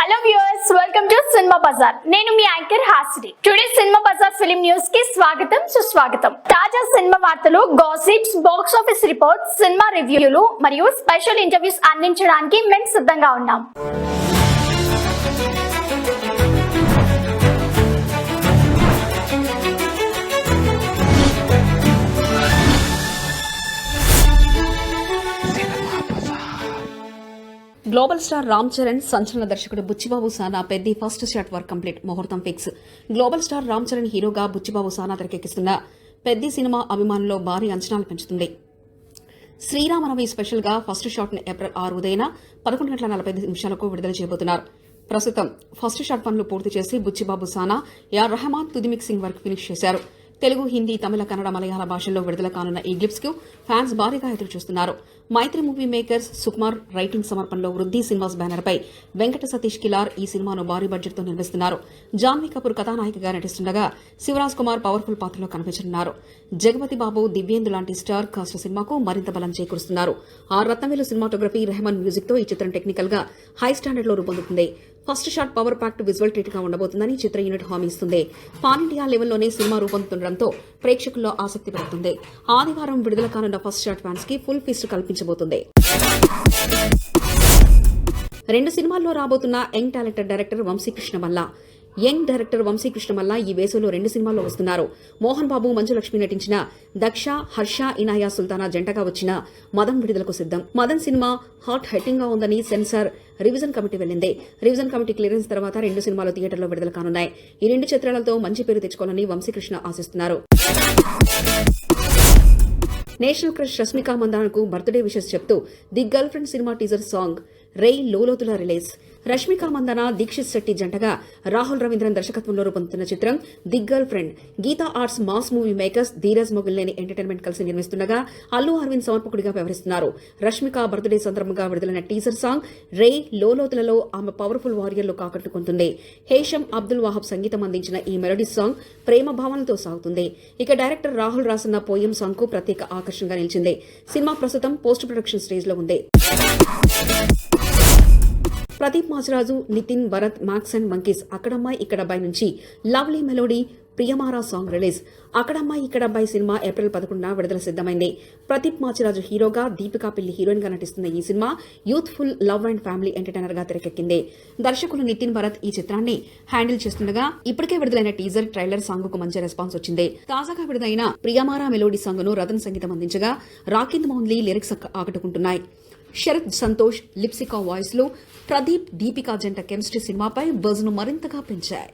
Hello viewers, welcome to Cinema Bazaar. నేను మీ anchor Hasini. Today Cinema Bazaar film news కి స్వాగతం, సుస్వాగతం. తాజా సినిమా వార్తలు, gossips, box office reports, cinema రివ్యూలు మరియు స్పెషల్ ఇంటర్వ్యూస్ అందించడానికి మేము సిద్ధంగా ఉన్నాం. గ్లోబల్ స్టార్ రామ్ చరణ్, సంచలన దర్శకుడు Buchibabu Sana Peddi first shot work complete, ముహూర్తం fix. Global star Ram Charan హీరోగా బుచ్చిబాబు సానా తెరకెక్కిస్తున్న పెద్ది సినిమా అభిమానుల్లో భారీ అంచనాలు పెంచుతుంది. శ్రీరామనవమి స్పెషల్ గా ఫస్ట్ షాట్ ను ఏప్రిల్ 6 ఉదయం 11:45 విడుదల చేయబోతున్నారు. ప్రస్తుతం ఫస్ట్ షాట్ పనులు పూర్తి చేసి బుచ్చిబాబు సానా, యార్ రెహమాన్ తుది మిక్సింగ్ వర్క్ ఫినిష్ చేశారు. తెలుగు, హిందీ, తమిళ, కన్నడ, మలయాళ భాషల్లో విడుదల కానున్న ఈ గ్లిప్స్ కు ఫ్యాన్స్ భారీగా ఎదురుచూస్తున్నారు. మైత్రి మూవీ మేకర్స్ సుకుమార్ రైటింగ్ సమర్పణలో వృద్ధి సినిమాస్ బ్యానర్ పై వెంకట సతీష్ కిలార్ ఈ సినిమాను భారీ బడ్జెట్ తో నిర్మిస్తున్నారు. జాన్వీ కపూర్ కథానాయికగా నటిస్తుండగా శివరాజ్ కుమార్ పవర్ఫుల్ పాత్రలో కనిపించనున్నారు. జగపతి బాబు, దివ్యేందు లాంటి స్టార్ కాస్ట్ సినిమాకు మరింత బలం చేకూరుస్తున్నారు. R Rathnavelu cinematography, Rahman music తో ఈ చిత్రం టెక్నికల్ గా హై స్టాండర్డ్ లో రూపొందుతుంది. First shot power packed visual treat గా ఉండబోతుందని చిత్ర యూనిట్ హామీ ఇస్తుంది. పాన్ ఇండియా లెవెల్లోనే సినిమా రూపొందుతుండటంతో ప్రేక్షకుల్లో ఆసక్తి పెరుగుతుంది. ఆదివారం విడుదల కానున్న ఫస్ట్ షాట్ ఫ్యాన్స్ కి ఫుల్ ఫీస్ట్ కల్పించబోతుంది. 2 సినిమాల్లో రాబోతున్న యంగ్ టాలెంటెడ్ డైరెక్టర్ వంశీకృష్ణ మల్లా. యంగ్ డైరెక్టర్ వంశీకృష్ణ మల్లా ఈ వేసవిలో 2 సినిమాల్లో వస్తున్నారు. మోహన్ బాబు, మంజులక్ష్మి నటించిన దక్ష, హర్ష, ఇనాయా సుల్తానా జంటగా వచ్చిన మదన్ విడుదలకు సిద్దం. మదన్ సినిమా హాట్ హైటింగ్ గా ఉందని సెన్సార్ రివిజన్ కమిటీ వెళ్లింది. రివిజన్ కమిటీ క్లియరెన్స్ తర్వాత 2 సినిమాలు థియేటర్లో విడుదల కానున్నాయి. ఈ 2 చిత్రాలతో మంచి పేరు తెచ్చుకోవాలని వంశీకృష్ణ ఆశిస్తున్నారు. నేషనల్ క్రష్ రష్మిక మందానకు బర్త్డే విషెస్ చెప్తూ the girl friend cinema teaser song రేయ్ లోలోతుల రిలీజ్. రష్మిక మందాన, దీక్షిత్ శెట్టి జంటగా రాహుల్ రవీంద్రన్ దర్శకత్వంలో రూపొందుతున్న చిత్రం the girl friend. Geetha Arts Mass Movie Makers Dheeraj Mogilineni Entertainment కలిసి నిర్మిస్తుండగా అల్లు అరవింద్ సమర్పకుడిగా వ్యవహరిస్తున్నారు. రష్మిక బర్త్డే సందర్భంగా విడుదలైన టీజర్ సాంగ్ రేయ్ లోలోతులలో ఆమె పవర్ఫుల్ వారియర్లు కాకట్టుకుంటుంది. హేషం అబ్దుల్ వాహబ్ సంగీతం అందించిన ఈ మెలోడీ సాంగ్ ప్రేమ భావనలతో సాగుతుంది. ఇక డైరెక్టర్ రాహుల్ రాసిన పోయం సాంగ్ కు ప్రత్యేక ఆకర్షణగా నిలిచింది. సినిమా ప్రస్తుతం పోస్ట్ ప్రొడక్షన్ స్టేజ్ లో ఉంది. Pradeep Machiraju, Nithin, Bharath, Max and Monkeys Akkadammayi Ikkadabbayi నుంచి lovely melody Priyamara song release. Akkadammayi Ikkadabbayi cinema April 11 విడుదల సిద్దమైంది. ప్రదీప్ మాచిరాజు హీరోగా, దీపికా పిల్లి హీరోయిన్ గా నటిస్తున్న ఈ cinema youthful love and family entertainer గా తెరకెక్కింది. దర్శకులు నితిన్ భరత్ ఈ చిత్రాన్ని హ్యాండిల్ చేస్తుండగా ఇప్పటికే విడుదలైన టీజర్, ట్రైలర్ సాంగ్ కు మంచి రెస్పాన్స్ వచ్చింది. తాజాగా విడుదలైన ప్రియమారా మెలోడీ సాంగ్ ను రతన్ సంగీతం అందించగా రాకింద్ మౌన్లీ లిరిక్స్ ఆకట్టుకుంటున్నాయి. శరత్ సంతోష్ లిప్సికా వాయిస్ లో ప్రదీప్, దీపికా జంట కెమిస్ట్రీ సినిమాపై బజ్ ను మరింతగా పెంచాయి.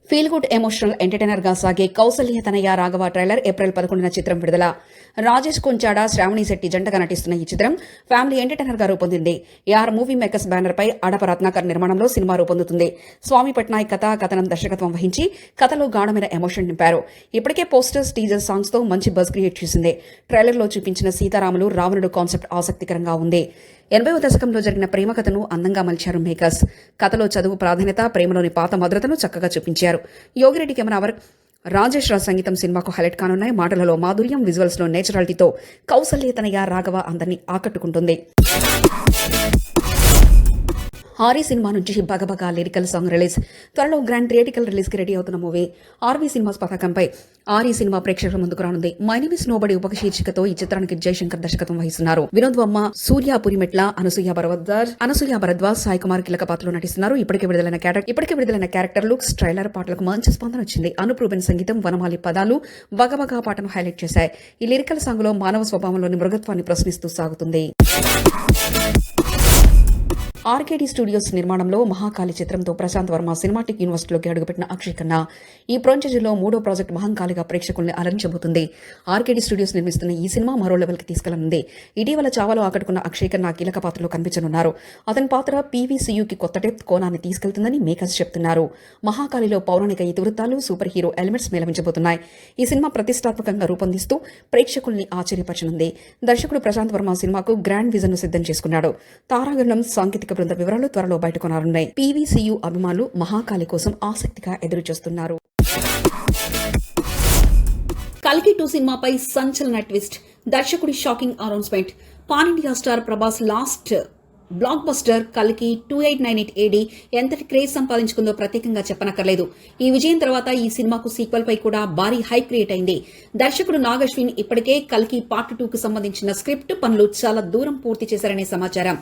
ఫీల్ గుడ్ ఎమోషనల్ ఎంటర్టైనర్ గా సాగే కౌసల్య తనయ రాఘవ ట్రైలర్ ఏప్రిల్ 11 చిత్రం విడుదల. రాజేష్ కొంచాడ, శ్రావణి శెట్టి జంటగా నటిస్తున్న ఈ చిత్రం ఫ్యామిలీ ఎంటర్టైనర్ గా రూపొందింది. యార్ మూవీ మేకర్స్ బ్యానర్ పై అడప రత్నాకర్ నిర్మాణంలో సినిమా రూపొందుతుంది. స్వామి పట్నాయక్ కథనం దర్శకత్వం వహించి కథలో గాఢమైన ఎమోషన్ నింపారు. ఇప్పటికే పోస్టర్స్, టీజర్ సాంగ్స్ తో మంచి బజ్ క్రియేట్ చేసింది. ట్రైలర్ లో చూపించిన సీతారాములు, రావణుడు కాన్సెప్ట్ ఆసక్తికరంగా ఉంది. 80వ దశకంలో జరిగిన ప్రేమ కథను అందంగా మలిచారు మేకర్స్. కథలో చదువు ప్రాధాన్యత, ప్రేమలోని పాత మధురతను చక్కగా చూపించారు. యోగిరెడ్డి కెమెరావర్ రాజేష్ రాజ్ సంగీతం సినిమాకు హైలైట్ కానున్నాయి. మాటలలో మాధుర్యం, విజువల్స్ లో నేచురాలిటీతో కౌసల్య తనయ రాఘవ అందరినీ ఆకట్టుకుంటుంది. ఆర్వీ సినిమా నుంచి బగబగా లిరికల్ సాంగ్ రిలీజ్. త్వరలో గ్రాండ్ థియేటికల్ రిలీజ్ కి రెడీ అవుతున్న మూవీ ఆర్వీ సినిమాస్ పతాకంపై ఆర్వీ సినిమా ప్రేక్షకుల ముందుకు రానుంది. మై నేమ్ ఇస్ నోబడీ ఉపక శీర్షికతో ఈ చిత్రానికి జయశంకర్ దర్శకత్వం వహిస్తున్నారు. వినోద్ వర్మ, సూర్య పురిమెట్ల, అనసూయ భరద్వాజ్, సాయి కుమార్ కీలక పాత్రలో నటిస్తున్నారు. ఇప్పటికే విడుదలైన క్యారెక్టర్ లుక్స్, ట్రైలర్, పాటలకు మంచి స్పందన వచ్చింది. అనూప్ రూబెన్ సంగీతం, వనమాలి పదాలు బగబగా పాటను హైలైట్ చేశాయి. ఈ లిరికల్ సాంగ్ లో మానవ స్వభావంలోని మృగత్వాన్ని ప్రశ్నిస్తూ సాగుతుంది. ఆర్కేడీ స్టూడియోస్ నిర్మాణంలో మహాకాళి చిత్రంతో ప్రశాంత్ వర్మ సినిమాటిక్ యూనివర్సిటీలోకి అడుగుపెట్టిన అక్షయ్ ఖన్నా ఈ ప్రాజెక్టులో 3వ ప్రాజెక్ట్ మహంకాళిగా ప్రేక్షకుల్ని అలరించబోతుంది. ఆర్కేడీ స్టూడియోస్ నిర్మిస్తున్న ఈ సినిమా మరో లెవెల్ కి తీసుకెళ్లనుంది. ఇటీవల చావలో ఆకట్టుకున్న అక్షయ్ ఖన్నా కీలక పాత్రలో కనిపించనున్నారు. అతని పాత్ర పీవీసీయూకి కొత్త డెప్త్ కోణాన్ని తీసుకెళ్తుందని మేకర్స్ చెప్తున్నారు. మహాకాళిలో పౌరాణిక ఇతివృత్తాలు, సూపర్ హీరో ఎలిమెంట్స్ మేళవించబోతున్నాయి. ఈ సినిమా ప్రతిష్టాత్మకంగా రూపొందిస్తూ ప్రేక్షకుల్ని ఆశ్చర్యపరచనుంది. దర్శకుడు ప్రశాంత్ వర్మ సినిమాకు గ్రాండ్ విజన్ ను సిద్దం చేసుకున్నాడు. తారాగణం సాంకేతిక బృంద వివరాలు త్వరలో బయటకు రానున్నాయి. పీవీసీయూ అభిమానులు మహాకాళి కోసం ఆసక్తిగా ఎదురుచూస్తున్నారు. కల్కి 2 సినిమాపై సంచలన ట్విస్ట్. దర్శకుడి shocking announcement. Pan India star Prabhas last blockbuster కల్కి 2898 ఏడి ఎంతటి క్రేజ్ సంపాదించుకుందో ప్రత్యేకంగా చెప్పనక్కర్లేదు. ఈ విజయం తర్వాత ఈ సినిమాకు సీక్వెల్ పై కూడా భారీ హైప్ క్రియేట్ అయింది. దర్శకుడు నాగ్ అశ్విన్ ఇప్పటికే కల్కి పార్ట్ 2 కు సంబంధించిన స్క్రిప్ట్ పనులు చాలా దూరం పూర్తి చేశారనే సమాచారం.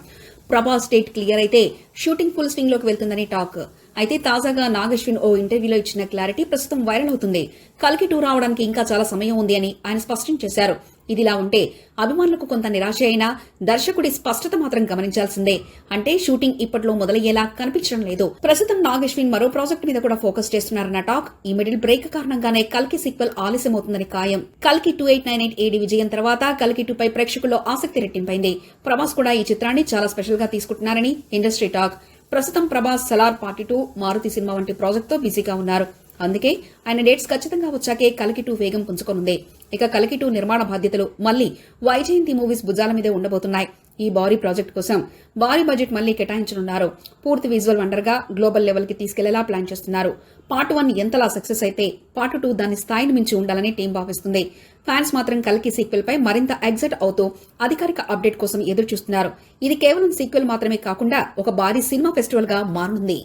ప్రభాస్ డేట్ క్లియర్ అయితే షూటింగ్ ఫుల్ స్వింగ్ లోకి వెళ్తుందని టాక్. అయితే తాజాగా నాగ్ అశ్విన్ ఓ ఇంటర్వ్యూలో ఇచ్చిన క్లారిటీ ప్రస్తుతం వైరల్ అవుతుంది. కల్కి 2 రావడానికి ఇంకా చాలా సమయం ఉంది అని ఆయన స్పష్టం చేశారు. ఇదిలా ఉంటే అభిమానులకు కొంత నిరాశ అయినా దర్శకుడి స్పష్టత మాత్రం గమనించాల్సిందే. అంటే షూటింగ్ ఇప్పట్లో మొదలయ్యేలా కనిపించడం లేదు. ప్రస్తుతం నాగ్ అశ్విన్ మరో ప్రాజెక్ట్ మీద కూడా ఫోకస్ చేస్తున్నారన్న టాక్. ఈ మిడిల్ బ్రేక్ కారణంగానే కల్కి సీక్వెల్ ఆలస్యమవుతుందని ఖాయం. కల్కి 2898 ఏడి విజయం తర్వాత కల్కి 2 పై ప్రేక్షకుల్లో ఆసక్తి రెట్టింపైంది. ప్రభాస్ కూడా ఈ చిత్రాన్ని చాలా స్పెషల్ గా తీసుకుంటున్నారని ఇండస్ట్రీ టాక్. ప్రస్తుతం ప్రభాస్ సలార్ పార్ట్ 2, మారుతి సినిమా వంటి ప్రాజెక్ట్ తో బిజీగా ఉన్నారు. అందుకే ఆయన డేట్స్ ఖచ్చితంగా వచ్చాకే కల్కి 2 వేగం పుంజుకొనుంది. ఇక కల్కి 2 నిర్మాణ బాధ్యతలు మళ్లీ వైజయంతి మూవీస్ భుజాల మీదే ఉండబోతున్నాయి. ఈ భారీ ప్రాజెక్ట్ కోసం భారీ బడ్జెట్ మళ్లీ కేటాయించనున్నారు. పూర్తి విజువల్ వండర్ గా గ్లోబల్ లెవెల్ కి తీసుకెళ్లేలా ప్లాన్ చేస్తున్నారు. పార్ట్ 1 ఎంతలా సక్సెస్ అయితే పార్ట్ 2 దాని స్థాయిని మించి ఉండాలని టీం భావిస్తుంది. ఫ్యాన్స్ మాత్రం కల్కి సీక్వెల్ పై మరింత ఎగ్జైట్ అవుతూ అధికారిక అప్డేట్ కోసం ఎదురు చూస్తున్నారు. ఇది కేవలం సీక్వెల్ మాత్రమే కాకుండా ఒక భారీ సినిమా ఫెస్టివల్ గా మారనుంది.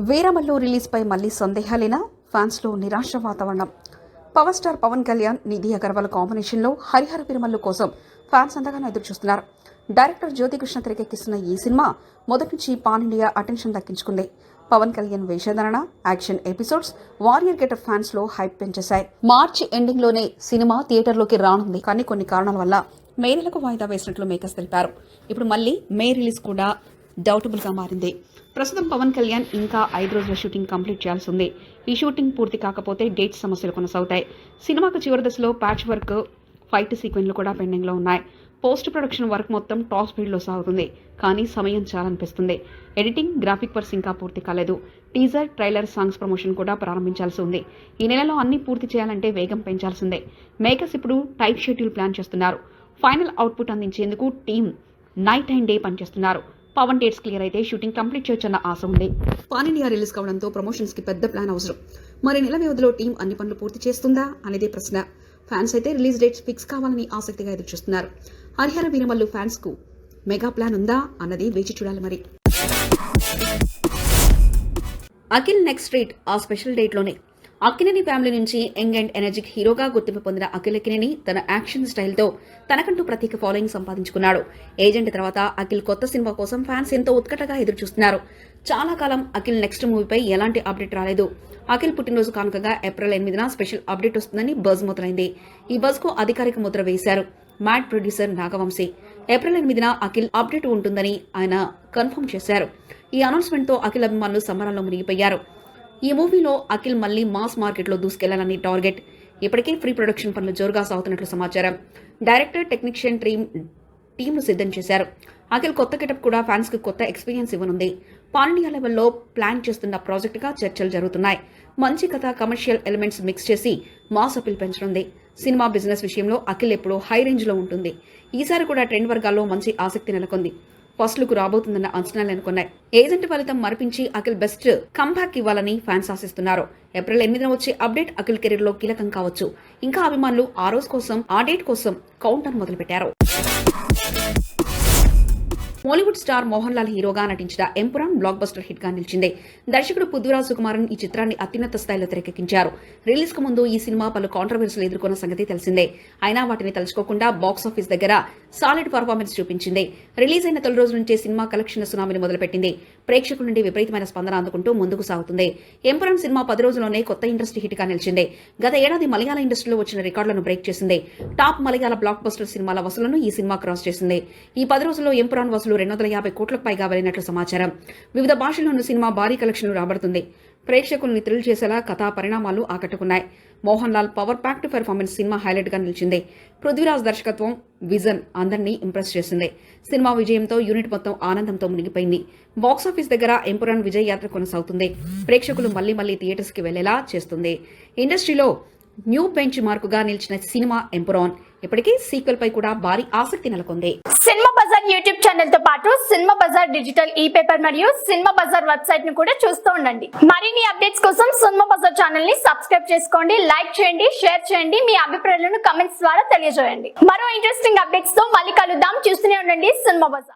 వీరమల్లు రిలీజ్ పై మళ్లీ సందేహాలేనా? ఫ్యాన్స్ లో నిరాశ వాతావరణం. Power star Pawan Kalyan, Nidhi Agarwal combination లో హరిహర వీరమల్లు కోసం ఫ్యాన్స్ అంతగానో ఎదురు చూస్తున్నారు. డైరెక్టర్ జ్యోతికృష్ణ తెరకెక్కిస్తున్న ఈ సినిమా మొదటి నుంచి పాన్ ఇండియా అటెన్షన్ దక్కించుకుంది. పవన్ కళ్యాణ్ వేషధారణ, action episodes, warrior getup fans లో హైప్ పెంచేశాయి. మార్చి ఎండింగ్ లోనే సినిమా థియేటర్లోకి రానుంది. కానీ కొన్ని కారణాల వల్ల మే నెలకు వాయిదా వేసినట్లు మేకర్స్ తెలిపారు. ఇప్పుడు మళ్లీ మే రిలీజ్ కూడా డౌటబుల్ గా మారింది. ప్రస్తుతం పవన్ కళ్యాణ్ ఇంకా 5 రోజుల షూటింగ్ కంప్లీట్ చేయాల్సి ఉంది. ఈ షూటింగ్ పూర్తి కాకపోతే డేట్ సమస్యలు కొనసాగుతాయి. సినిమాకు చివరి దశలో ప్యాచ్ వర్క్, ఫైట్ సీక్వెన్స్లు కూడా పెండింగ్ లో ఉన్నాయి. పోస్ట్ ప్రొడక్షన్ వర్క్ మొత్తం టాప్ స్పీడ్ లో సాగుతుంది. కానీ సమయం చాలనిపిస్తుంది. ఎడిటింగ్, గ్రాఫిక్ వర్క్స్ ఇంకా పూర్తి కాలేదు. టీజర్, ట్రైలర్, సాంగ్స్ ప్రమోషన్ కూడా ప్రారంభించాల్సి ఉంది. ఈ నెలలో అన్ని పూర్తి చేయాలంటే వేగం పెంచాల్సిందే. మేకర్స్ ఇప్పుడు టైట్ షెడ్యూల్ ప్లాన్ చేస్తున్నారు. ఫైనల్ అవుట్పుట్ అందించేందుకు టీం నైట్ అండ్ డే పనిచేస్తున్నారు. పవన్ డేట్స్ క్లియర్ అయితే షూటింగ్ కంప్లీట్ చేయొచ్చన్న ఆశ ఉంది. పాన్ ఇండియా రిలీజ్ కావడంతో ప్రమోషన్స్ కి పెద్ద ప్లాన్ అవసరం. మరి నెల వ్యవధిలో టీం అన్ని పనులు పూర్తి చేస్తుందా అనేది ప్రశ్న. ఫ్యాన్స్ అయితే రిలీజ్ డేట్స్ ఫిక్స్ కావాలని ఆసక్తిగా ఎదురుచూస్తున్నారు. హరిహర వీరమల్లు ఫ్యాన్స్ కు మెగా ప్లాన్ ఉందా అన్నది వేచి చూడాలి. మరి అఖిల్ నెక్స్ట్ రేట్ ఆ స్పెషల్ డేట్ లోనే. అక్కినేని ఫ్యామిలీ నుంచి యంగ్ అండ్ ఎనర్జిక్ హీరోగా గుర్తింపు పొందిన అఖిల్ అక్కినేని తన యాక్షన్ స్టైల్తో తనకంటూ ప్రత్యేక ఫాలోయింగ్ సంపాదించుకున్నాడు. ఏజెంట్ తర్వాత అఖిల్ కొత్త సినిమా కోసం ఫ్యాన్స్ ఎంతో ఉత్కటగా ఎదురుచూస్తున్నారు. చాలా కాలం అఖిల్ నెక్స్ట్ మూవీపై ఎలాంటి అప్డేట్ రాలేదు. అఖిల్ పుట్టినరోజు కానుకగా ఏప్రిల్ 8న స్పెషల్ అప్డేట్ వస్తుందని బజ్ మొదలైంది. ఈ బజ్ కు అధికారిక ముద్ర వేశారు మ్యాడ్ ప్రొడ్యూసర్ నాగవంశీ. ఏప్రిల్ 8న అఖిల్ అప్డేట్ ఉంటుందని ఆయన కన్ఫర్మ్ చేశారు. ఈ అనౌన్స్మెంట్ తో అఖిల్ అభిమానులు సంబరాల్లో మునిగిపోయారు. ఈ మూవీలో అఖిల్ మళ్లీ మాస్ మార్కెట్లో దూసుకెళ్లాలని టార్గెట్. ఇప్పటికే ప్రీ ప్రొడక్షన్ పనులు జోరుగా సాగుతున్నట్లు సమాచారం. డైరెక్టర్, టెక్నీషియన్ టీంను సిద్ధం చేశారు. అఖిల్ కొత్త గెటప్ కూడా ఫ్యాన్స్ కు కొత్త ఎక్స్పీరియన్స్ ఇవ్వనుంది. పాన్ ఇండియా లెవెల్లో ప్లాన్ చేస్తున్న ప్రాజెక్ట్ గా చర్చలు జరుగుతున్నాయి. మంచి కథ, కమర్షియల్ ఎలిమెంట్స్ మిక్స్ చేసి మాస్ అపీల్ పెంచనుంది. సినిమా బిజినెస్ విషయంలో అఖిల్ ఎప్పుడూ హై రేంజ్ లో ఉంటుంది. ఈసారి కూడా ట్రెండ్ వర్గాల్లో మంచి ఆసక్తి నెలకొంది. ఫస్ట్ లుక్ రాబోతుందన్న అంచనాలు అనుకున్నాయి. ఏజెంట్ ఫలితం మరిపించి అఖిల్ బెస్ట్ కంబ్యాక్ ఇవ్వాలని ఫ్యాన్స్ ఆశిస్తున్నారు. ఏప్రిల్ 8న వచ్చే అప్డేట్ అఖిల్ కెరీర్ లో కీలకం కావచ్చు. ఇంకా అభిమానులు ఆ డేట్ కోసం కౌంటర్ మొదలుపెట్టారు. బాలీవుడ్ స్టార్ మోహన్ లాల్ హీరోగా నటించిన ఎంపురాన్ బ్లాక్ బస్టర్ హిట్ గా నిలిచింది. దర్శకుడు పృథ్వీరాజ్ సుకుమారన్ ఈ చిత్రాన్ని అత్యున్నత స్థాయిలో తెరకెక్కించారు. రిలీజ్ కు ముందు ఈ సినిమా పలు కాంట్రవర్సీలు ఎదుర్కొన్న సంగతి తెలిసిందే. అయినా వాటిని తలుచుకోకుండా బాక్స్ ఆఫీస్ దగ్గర సాలిడ్ పర్ఫార్మెన్స్ చూపించింది. రిలీజ్ అయిన తొలి రోజు నుంచే సినిమా కలెక్షన్ సునామీని మొదలుపెట్టింది. ప్రేక్షకుల నుండి విపరీతమైన స్పందన అందుకుంటూ ముందుకు సాగుతుంది. ఎంపురాన్ సినిమా 10 రోజుల్లోనే కొత్త ఇండస్ట్రీ హిట్ గా నిలిచింది. గత ఏడాది మలయాళ ఇండస్ట్రీలో వచ్చిన రికార్డులను బ్రేక్ చేసింది. టాప్ మలయాళ బ్లాక్ బస్టర్ సినిమాల వసూలను ఈ సినిమా క్రాస్ చేసింది. ఈ 10 రోజుల్లో ఎంపురాన్ వసూలు 250 కోట్లకు పైగా వెళ్ళినట్లు సమాచారం. వివిధ భాషల్లోనూ సినిమా భారీ కలెక్షన్లు రాబడుతుంది. ప్రేక్షకుల్ని థ్రిల్ చేసేలా కథా పరిణామాలు ఆకట్టుకున్నాయి. Mohan Lal power packed performance cinema highlight గా నిలిచింది. పృథ్వీరాజ్ దర్శకత్వం, విజన్ అందరినీ ఇంప్రెస్ చేసింది. సినిమా విజయంతో యూనిట్ మొత్తం ఆనందంతో మునిగిపోయింది. బాక్సాఫీస్ దగ్గర ఎంపురాన్ విజయ్ యాత్ర కొనసాగుతుంది. ప్రేక్షకులు మళ్లీ థియేటర్స్ కి వెళ్లేలా చేస్తుంది. ఇండస్ట్రీలో న్యూ బెంచ్ మార్కుగా నిలిచిన సినిమా ఎంపురాన్ ఇప్పటికే సీక్వెల్ పై కూడా భారీ ఆసక్తి నెలకొంది. సినిమా బజార్ యూట్యూబ్ ఛానల్ తో పాటు సినిమా బజార్ డిజిటల్ ఈ పేపర్ మరియు సినిమా బజార్ వెబ్సైట్ ను కూడా చూస్తూ ఉండండి. మరిన్ని అప్డేట్స్ కోసం సినిమా బజార్ ఛానల్ ని సబ్స్క్రైబ్ చేసుకోండి, లైక్ చేయండి, షేర్ చేయండి, మీ అభిప్రాయాలను కమెంట్స్ ద్వారా తెలియజేయండి. మరో ఇంట్రెస్టింగ్ అప్డేట్స్ తో మళ్ళీ కలుద్దాం. చూస్తూనే ఉండండి సినిమా బజార్.